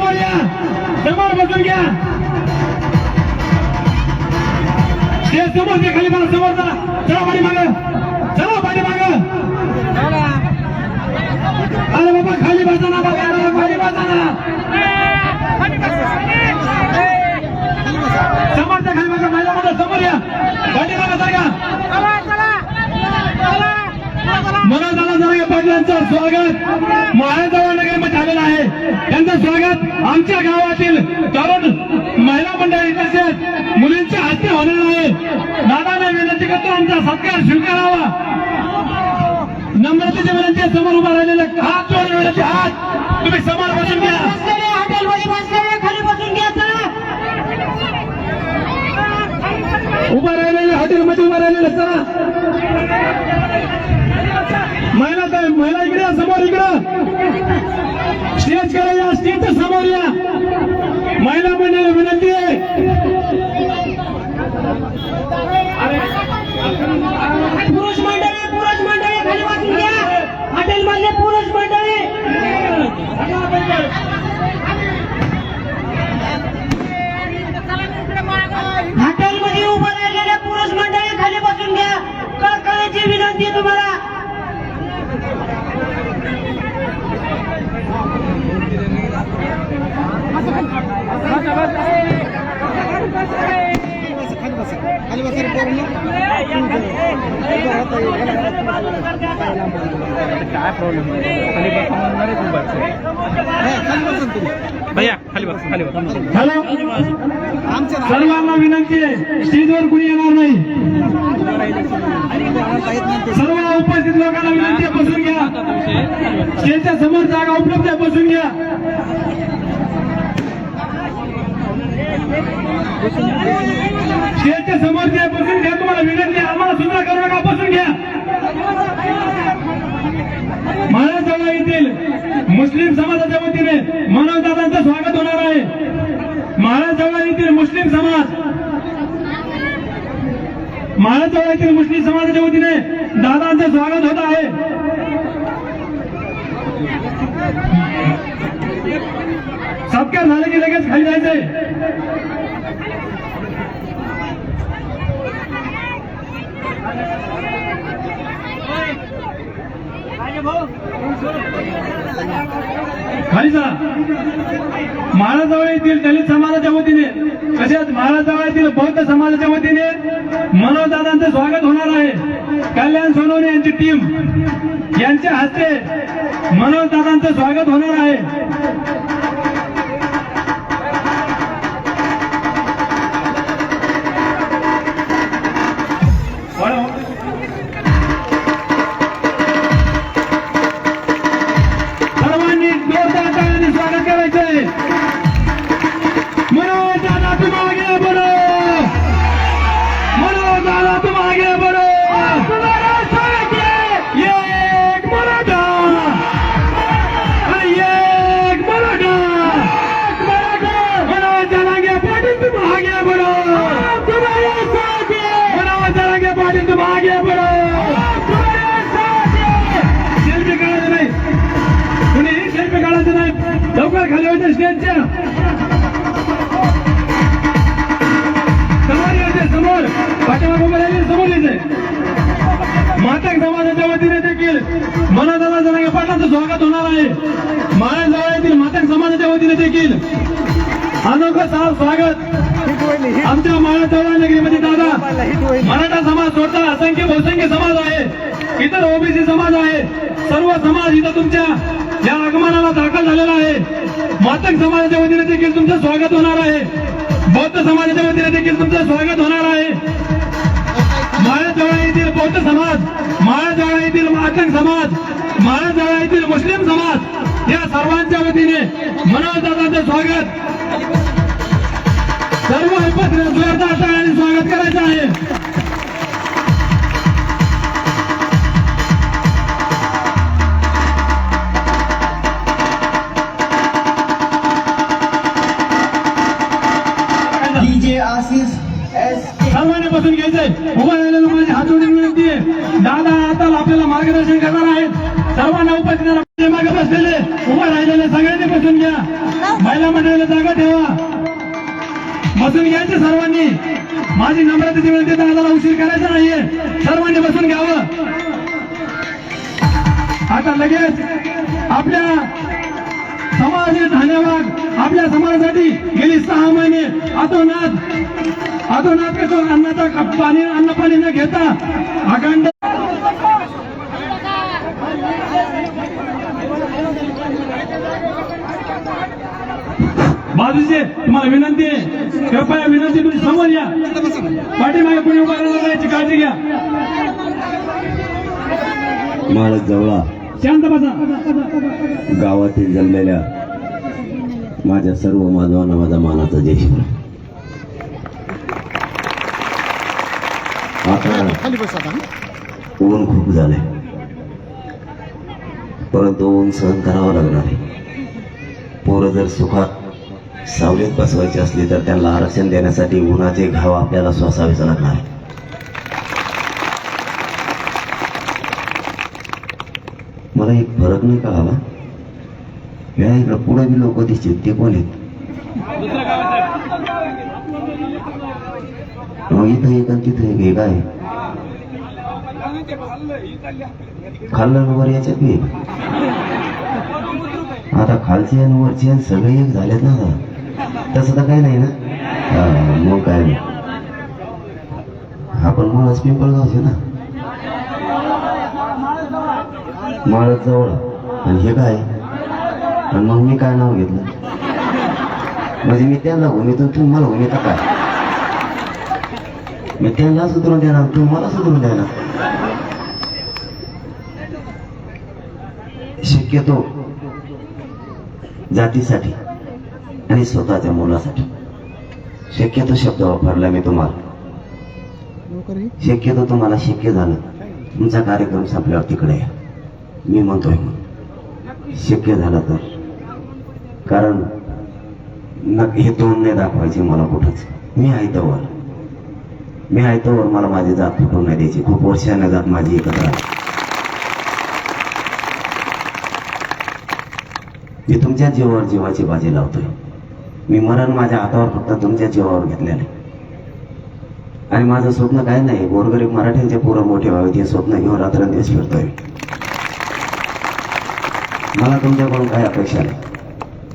समोर या, समोर बसून घ्या. स्टेज समोर घ्या, खाली बघा, समोर चला, चला पाठी मागं, चला पाठी मागं. अरे बाबा खाली बसा ना, बाबा खाली बसा ना. समोरच्या खाली बसा, मैदानामध्ये समोर या, पाठी मागं जागा. मनोज दादा जरांगे पाटलांचं स्वागत महाजवळ नगरमध्ये झालेलं आहे. त्यांचं स्वागत आमच्या गावातील तरुण महिला मंडळी तसेच मुलींच्या हस्ते होणार आहे. दादांना विनंती करतो आमचा सत्कार स्वीकारावा. नम्रतेची विनंती, समोर उभा राहिलेले हात जोडून विनंती, हात तुम्ही समोर बसून घ्या. हॉटेलमध्ये बसलेले खाली बसून घ्या. उभा राहिलेले हॉटेलमध्ये उभा राहिलेले चला. महिला इकडे या, समोर इकडं स्टेज कडे या, स्टेजच्या समोर या. महिला मंडळी विनंती आहे. पुरुष मंडळी खाली बसून घ्या. हॉटेलमधले पुरुष मंडळी हॉटेलमध्ये उभं राहिलेले पुरुष मंडळी खाली बसून घ्या. कळकळीची विनंती तुम्हाला. काय प्रॉब्लेम खाली भैया खाली बस खाली बस. हॅलो, सर्वांना विनंती आहे, स्टेजवर कुणी येणार नाही. सर्व उपस्थित लोकांना विनंती आहे, बसून घ्या. स्टेजच्या समोर जागा उपलब्ध आहे, बसून घ्या. स्टेजच्या समोर जे बसून घ्या, तुम्हाला विनंती आहे. आम्हाला सुद्धा करू नका, बसून घ्या. महाराजजवळ येथील मुस्लिम समाजाच्या वतीने मनोज दादांचं स्वागत होणार आहे. महाराजजवळ येथील मुस्लिम समाज, महाराजजवळ येथील मुस्लिम समाजाच्या वतीने दादांचं स्वागत होत आहे. सत्कार झाले की लगेच खाली जायचंय. खाली चला. महाराजजवळ येथील दलित समाजाच्या वतीने तसेच महाराजजवळ येथील बौद्ध समाजाच्या वतीने मनोज दादांचं स्वागत होणार आहे. कल्याण सोनवणे यांची टीम यांच्या हस्ते मनोज दादांचं स्वागत होणार आहे. सर्वांनी जोरदार टाळ्यांनी स्वागत करायचंय. मनोज दादा तुम आगे बढ़ो, मनोज दादा तुम आगे बढ़ो. ये एक मराठा, ये एक मराठा. मनोज जरांगे पाटील तुम आगे बढ़ो, मनोज जरांगे पाटील तुम आगे बढ़ो. सेल्फी काढायचं नाही, कुणीही सेल्फी काढायचं नाही. लवकर खाली होते स्टेजच्या समोर यायचे, समोर पाठीमागे उभे राहिले, समोर यायचे. मातक समाजाच्या वतीने देखील मनोज दादा जरांगे पाटलांचं स्वागत होणार आहे. महाराजजवळ येथील मातक समाजाच्या वतीने देखील अनोखं स्वागत आमच्या महाराजजवळ नगरीमध्ये. दादा, मराठा समाज सोडता असंख्य बहुसंख्य समाज आहे, इतर ओबीसी समाज आहे, सर्व समाज इथं तुमच्या या आगमनाला दाखल झालेला आहे. मातक समाजाच्या वतीने देखील तुमचं स्वागत होणार आहे. बौद्ध समाजाच्या वतीने देखील तुमचं स्वागत होणार आहे. महाराजजवळ येथील बौद्ध समाज, महाराजजवळ येथील मातक समाज, महाराजजवळ येथील मुस्लिम समाज या सर्वांच्या वतीने मनोज दादांचं स्वागत. सर्व एकत्र जोरदार टाळ्यांनी स्वागत करायचं आहे. सर्वांनी बसून घ्यायचंय. उभा राहिलेलं माझी हात जोडून विनंती आहे. दादा आता आपल्याला मार्गदर्शन करणार आहेत. सर्वांना उपस्थित मागे बसलेले उभा राहिलेले सगळ्यांनी बसून घ्या. महिला मंडळाला जागा ठेवा. बसून घ्यायचे सर्वांनी. माझी नम्रतेची विनंती, दादाला उशीर करायचा नाहीये. सर्वांनी बसून घ्यावं. आता लगेच आपल्या समाजाचे धन्यवाद. आपल्या समाजासाठी गेली 6 महिने अतोनात कसं अन्नाचा पाणी अन्न पाणी न घेता अखंड बाजूचे तुम्हाला विनंती आहे, कृपया विनंती तुम्ही समोर या. पाठीमागे कुणी उभा राहणार नाही याची काळजी घ्या. माळस जवळा शांत बसा. गावातील जन्मलेल्या माझ्या सर्व मानवांना माझा मानाचा जय श्री. आता ऊन खूप झालंय, परंतु ऊन सहन करावं लागणार आहे. पोरं जर सुखात सावलीत बसवायची असली तर त्यांना आरक्षण देण्यासाठी उन्हाचे घाव आपल्याला सोसावेच लागणार आहे. मला एक फरक नाही कळाला, या इकडे पुढे बी लोक दिसतील, ते कोण आहेत? मग इथं एक आणि तिथं एक, हे काय खाल्लं वर याच्यात बी एक. आता खालचे आणि वरचे सगळे एक झालेत ना. तसं तर काही नाही ना. मग काय नाही, आपण मुळाच पिंपळगावचे ना, माळच जवळ. आणि हे काय, आणि मग मी काय नाव घेतलं? म्हणजे मी त्यांना घुमितो, तुम्ही मला घुमिता काय? मी त्यांना सुधरून देणार, तुम्ही मला सुधरून देणार. शक्यतो जातीसाठी आणि स्वतःच्या मुलासाठी शक्यतो शब्द वापरला मी तुम्हाला. शक्यतो तुम्हाला शक्य झालं, तुमचा कार्यक्रम संपल्यावर तिकडे या, मी म्हणतोय शक्य झालं तर. कारण हे तोंड नाही दाखवायचे मला कुठंच. मी आहे तोवर मला माझी जात फुटून नाही द्यायची. खूप वर्षाने जात माझी एकत्र आहे. मी तुमच्या जीवावर जीवाची बाजी लावतोय. मी मरण माझ्या हातावर फक्त तुमच्या जीवावर घेतलेलं आहे. आणि माझं स्वप्न काय नाही, गोरगरीब मराठ्यांचे पोरं मोठे व्हावेत हे स्वप्न घेऊन रात्रंदिवस फिरतोय. मला तुमच्याकडून काय अपेक्षा नाही.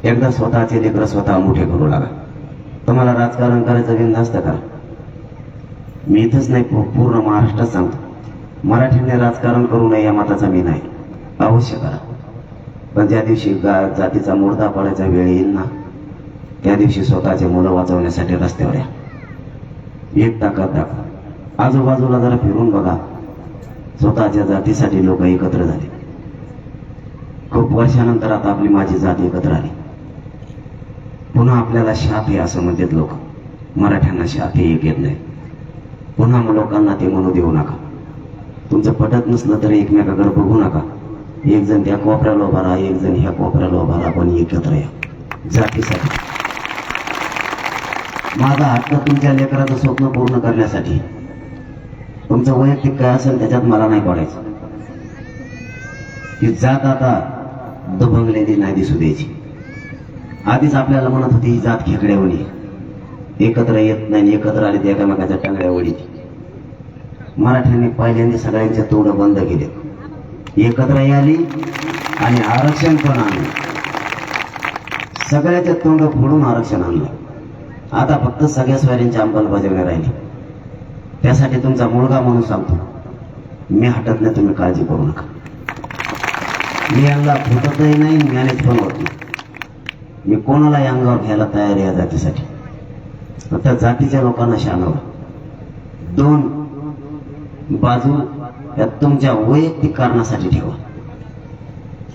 एकदा स्वतःचे लेकरं स्वतः मोठे करू लागा. तुम्हाला राजकारण करायचं बिनधास्त करा. मी इथंच नाही, पूर्ण महाराष्ट्रात सांगतो, मराठ्यांनी राजकारण करू नये या मताचा मी नाही. अवश्य करा, पण ज्या दिवशी जातीचा मुर्दा पडायचा वेळ येईल ना, त्या दिवशी स्वतःचे मुलं वाचवण्यासाठी रस्त्यावर या. एक ताकद दाखवा. आजूबाजूला जरा फिरून बघा, स्वतःच्या जातीसाठी लोक एकत्र झाले. खूप वर्षानंतर आता आपली माझी जात एकत्र आली. पुन्हा आपल्याला शाप आहे असं म्हणतात लोक. मराठ्यांना शाप हे एक येत नाही. पुन्हा लोकांना ते म्हणू देऊ नका. तुमचं पटत नसलं तरी एकमेकाकडे बघू नका. एक जण त्या कोपऱ्याला उभा राहा, एक जण ह्या कोपऱ्याला उभा राहा, पण एकत्र या जातीसाठी. माझा हक्क तुमच्या लेकराचं स्वप्न पूर्ण करण्यासाठी. तुमचं वैयक्तिक काय असेल त्याच्यात मला नाही पडायचं. ही जात आता दबंगलेली नाही दिसू द्यायची. आधीच आपल्याला म्हणत होती ही जात खेकड्यावणी एकत्र येत नाही, एकत्र आली ते एकामेकाच्या टांगड्या वडीची. मराठ्यांनी पहिल्यांदा सगळ्यांच्या तोंड बंद केले, एकत्र आली आणि आरक्षण पण आणलं. सगळ्याच्या तोंड फोडून आरक्षण आणलं. आता फक्त सगळ्या स्वाऱ्यांची अंमलबजावणी राहिली. त्यासाठी तुमचा मुलगा म्हणून सांगतो, मी हटत नाही, तुम्ही काळजी करू नका. मी यांना फुटतही नाही, मॅनेज पण होत नाही. मी कोणालाही अंगावर घ्यायला तयार आहे या जातीसाठी. फक्त जातीच्या लोकांना शानवा. दोन बाजू या तुमच्या वैयक्तिक कारणासाठी ठेवा,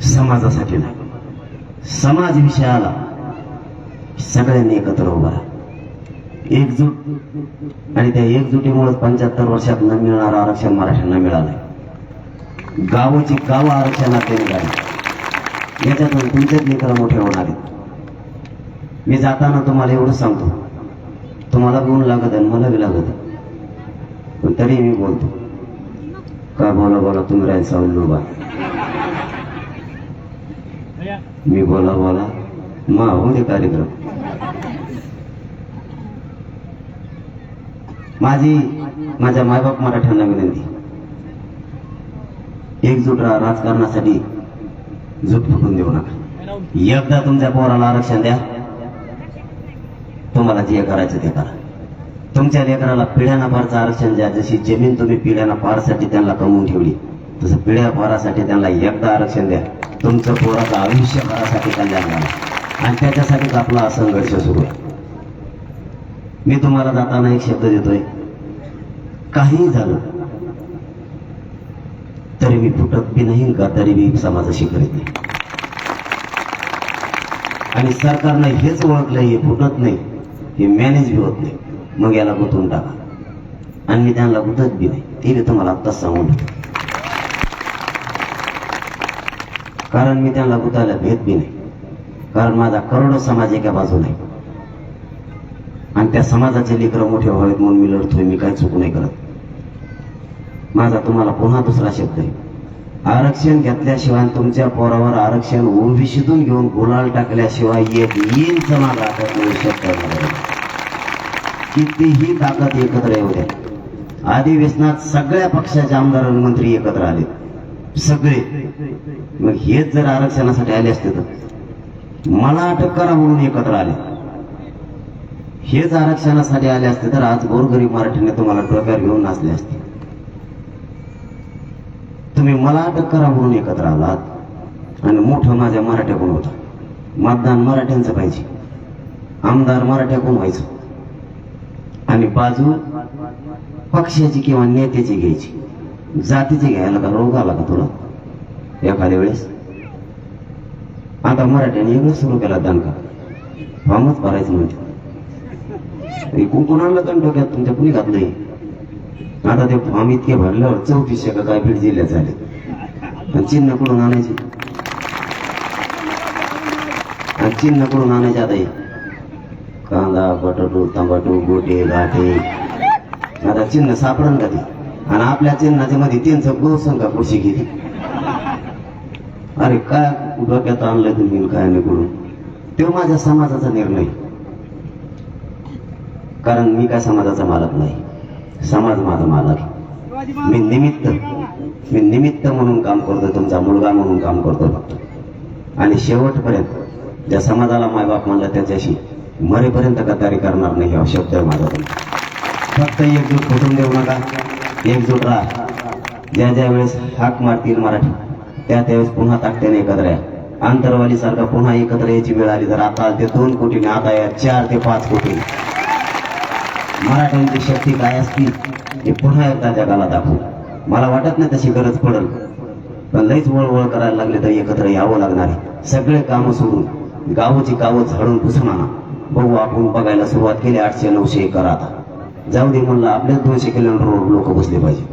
समाजासाठी नाही. समाज विषयाला सगळ्यांनी एकत्र उभा राहा, एकजूट. आणि त्या एकजुटीमुळे 75 वर्षात न मिळणारं आरक्षण मराठ्यांना मिळालंय. गावाची गावं आरक्षणात ते निघाली. याच्यातून तुमचेच लेकरं मोठे होणार आहेत. मी जाताना तुम्हाला एवढं सांगतो, तुम्हाला गुण लागत आहे, मला बी लागत आहे, पण तरी मी बोलतो. का बोला तुम्ही राहील सावली उभा. मी बोला होऊ दे कार्यक्रम. माझ्या मायबाप मराठ्यांना विनंती, एकजूट राहा, राजकारणासाठी झूट फुटून देऊ नका. एकदा तुमच्या पोराला आरक्षण द्या, तुम्हाला जे करायचं ते करा. तुमच्या लेकराला पिढ्याना पारचं आरक्षण द्या. जशी जमीन तुम्ही पिढ्याना पारसाठी त्यांना कमवून ठेवली, तसं पिढ्या पारासाठी त्यांना एकदा आरक्षण द्या. तुमचं पोराचं आयुष्य करासाठी कल्याण झालं आणि त्याच्यासाठीच आपला हा संघर्ष सुरू आहे. मी तुम्हाला जाताना एक शब्द देतोय, काही झालं तरी मी फुटत बी नाही का तरी मी समाजाशी करीत नाही. आणि सरकारनं हेच ओळखलं, हे फुटत नाही, हे मॅनेज बी होत नाही, मग याला गुंतवून टाका. आणि मी त्यांना गुंतत बी नाही, ते बी तुम्हाला आत्ताच सांगून ठेवतो. कारण मी त्यांना गुंतायला भेट बी नाही. कारण माझा करोडो समाज एका बाजूला आहे आणि त्या समाजाचे लेकरं मोठे व्हावेत म्हणून मी लढतोय. मी काही चूक नाही करत. माझा तुम्हाला पुन्हा दुसरा शब्द आहे, आरक्षण घेतल्याशिवाय तुमच्या पोरावर आरक्षण ओबीसीतून घेऊन गुलाल टाकल्याशिवाय एक इंच मागा नाही शब्द. कितीही ताकद एकत्र येऊ द्या. अधिवेशनात सगळ्या पक्षाचे आमदार आणि मंत्री एकत्र आले, सगळे. मग हेच जर आरक्षणासाठी आले असते तर मला अटक करा म्हणून एकत्र आले. हेच आरक्षणासाठी आले असते तर आज गोरगरीब मराठीने तुम्हाला डोक्यावर घेऊन नाचले असते. तुम्ही मला अटक करा म्हणून एकत्र आलात आणि मोठं माझ्या मराठ्याकडून होतं. मतदान मराठ्यांचं पाहिजे, आमदार मराठ्याकडून व्हायचं आणि बाजू पक्षाची किंवा नेत्याची घ्यायची. जातीची घ्यायला का रोग आला का तुला एखाद्या वेळेस? आता मराठ्याने वेगळं सुरू केला दणका, फॉर्मच भरायचं म्हणते. कुंकून आणलं तर डोक्यात तुमच्या कुणी घातलंय? आता ते फॉर्म इतके भरल्यावर 3400 का काय बीड जिल्ह्यात झाले. आणि चिन्ह कडून आणायचे, आणि चिन्ह कडून आणायचे आता कांदा, बटाटो, तंबाटू, गोटे, गाठे. आता चिन्ह सापडन का ते? आणि आपल्या चिन्हाच्या मध्ये त्यांचं गोसन का खुशी केली? अरे काय डोक्यात आणलं तुम्ही काय नाही करून? तो माझ्या समाजाचा निर्णय. कारण मी काय समाजाचा मालक नाही, समाज माझा मालक. मी निमित्त म्हणून काम करतो, तुमचा मुलगा म्हणून काम करतो फक्त. आणि शेवटपर्यंत ज्या समाजाला मायबाप म्हणला त्याच्याशी मरेपर्यंत गद्दारी करणार नाही, हा शब्द आहे माझा. फक्त एकजूट फुटून देऊ नका, एकजूट राहा. ज्या वेळेस हाक मारतील मराठी त्यावेळेस पुन्हा ताकदीने एकत्र या. आंतरवाली सारखा पुन्हा एकत्र यायची वेळ आली तर आता ते 2 कोटीने, आता या 4 ते 5 कोटी. मराठ्यांची शक्ती काय असती हे पुन्हा एकदा जगाला दाखवू. मला वाटत नाही तशी गरज पडेल, पण लईच वळवळ करायला लागले तर एकत्र यावं लागणार आहे. सगळे कामं सोडून गावची गावं झाडून पुसून आणा. बघू, आपण बघायला सुरुवात केली 800-900 एकर. आता जाऊ दे म्हणलं, आपल्याच 200 किलोमीटर लोक बसले पाहिजे,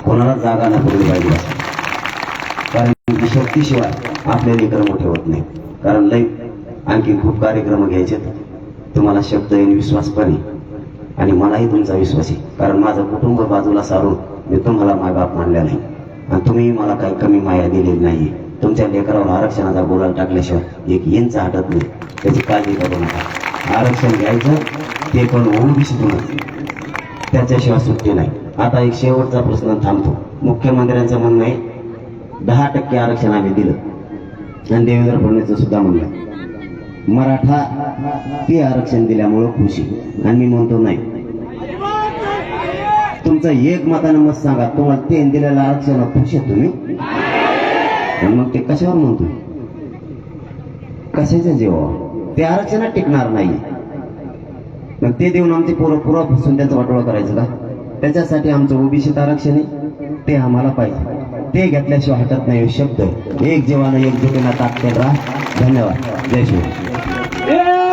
कोणाला जागा नाही पडली पाहिजे. कारण शक्तीशिवाय आपले लेकर मोठे होत नाही. कारण लई आणखी खूप कार्यक्रम घ्यायचे, तुम्हाला शब्द येईल, विश्वास पण आहे आणि मलाही तुमचा विश्वास आहे. कारण माझं कुटुंब बाजूला सारून मी तुम्हाला मायबाप मानल्या नाही आणि तुम्ही मला काही कमी माया दिलेली नाही. तुमच्या लेकरावर आरक्षणाचा गोलाल टाकल्याशिवाय एक इंच हटत नाही, त्याची काळजी करू नका. आरक्षण घ्यायचं ते पण ओबीसीतूनच, त्याच्याशिवाय सुट्टी नाही. आता एक शेवटचा प्रश्न थांबतो. मुख्यमंत्र्यांचं म्हणणं आहे 10% आरक्षण आम्ही दिलं आणि देवेंद्र फडणवीसचं सुद्धा म्हणलं मराठा ते आरक्षण दिल्यामुळं खुशी. आणि मी म्हणतो नाही, तुमचं एक मतानं मत सांगा, तुम्हाला ते दिलेलं आरक्षण खुश आहे तुम्ही? आणि मग ते कशावर म्हणतो? कशाच्या जेव्हा ते आरक्षणात टिकणार नाही, मग ते देऊन आमचे पुरा फुसून त्याचा वाटोळा करायचं का? त्याच्यासाठी आमचं ओबीसीत आरक्षण आहे, ते आम्हाला पाहिजे. ते घेतल्याशिवाय हटत नाही. शब्द एक जीवानं एकजुटीला ताकद राहा. धन्यवाद. जय शिव.